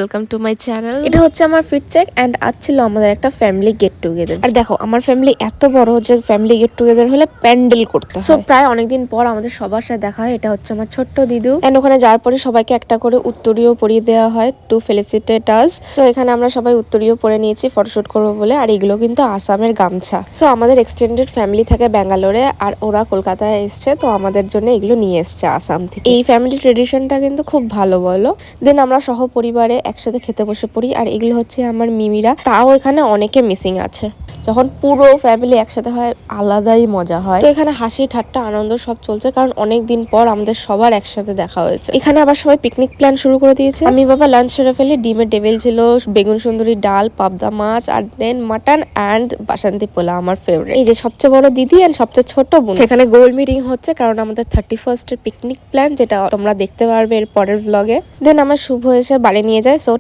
Welcome to my channel. এটা হচ্ছে আমার ফিট চেক এন্ড আজ ছিল আমাদের একটা ফ্যামিলি গেট টুগেদার। আর দেখো আমার ফ্যামিলি এত বড় যে ফ্যামিলি গেট টুগেদার হলে প্যান্ডেল করতে হয়। সো প্রায় অনেকদিন পর আমাদের সবার সাথে দেখা হয়। এটা হচ্ছে আমার ছোট্ট দিদু এন্ড ওখানে যাওয়ার পরে সবাইকে একটা করে উত্তরীয় পরিয়ে দেওয়া হয় টু ফেলিসিটেট আস। সো এখানে আমরা সবাই উত্তরীয় পরে নিয়েছি ফটোশুট করবো বলে। আর এগুলো কিন্তু আসামের গামছা। সো আমাদের এক্সটেন্ডেড ফ্যামিলি থাকে ব্যাঙ্গালোরে আর ওরা কলকাতায় এসছে, তো আমাদের জন্য এগুলো নিয়ে এসছে আসাম থেকে। এই ফ্যামিলি ট্রেডিশনটা কিন্তু খুব ভালো বলো। দেন আমরা সহ পরিবারে একসাথে খেতে বসে পড়ি। আর এগুলো হচ্ছে আমার মিমিরা। তাও এখানে অনেকে মিসিং আছে। যখন পুরো ফ্যামিলি একসাথে হয় আলাদাই মজা হয়। তো এখানে হাসি ঠাট্টা আনন্দ সব চলছে, কারণ অনেক দিন পর আমাদের সবার একসাথে দেখা হয়েছে। এখানে আবার সবাই পিকনিক প্ল্যান শুরু করে দিয়েছে। আমি বাবা লাঞ্চ সেরে ফেলি। ডিমের টেবিল ছিল, বেগুন সুন্দরী ডাল, পাবদা মাছ, আর দেন মাটন অ্যান্ড বাসন্তী পোলা আমার ফেভারিট। এই যে সবচেয়ে বড় দিদি এন্ড সবচেয়ে ছোট বোন, সেখানে গোল মিটিং হচ্ছে, কারণ আমাদের 31st এর পিকনিক প্ল্যান, যেটা তোমরা দেখতে পারবে এর পরের ব্লগে। দেন আমার শুভ এসে বাড়ি নিয়ে যায়। সো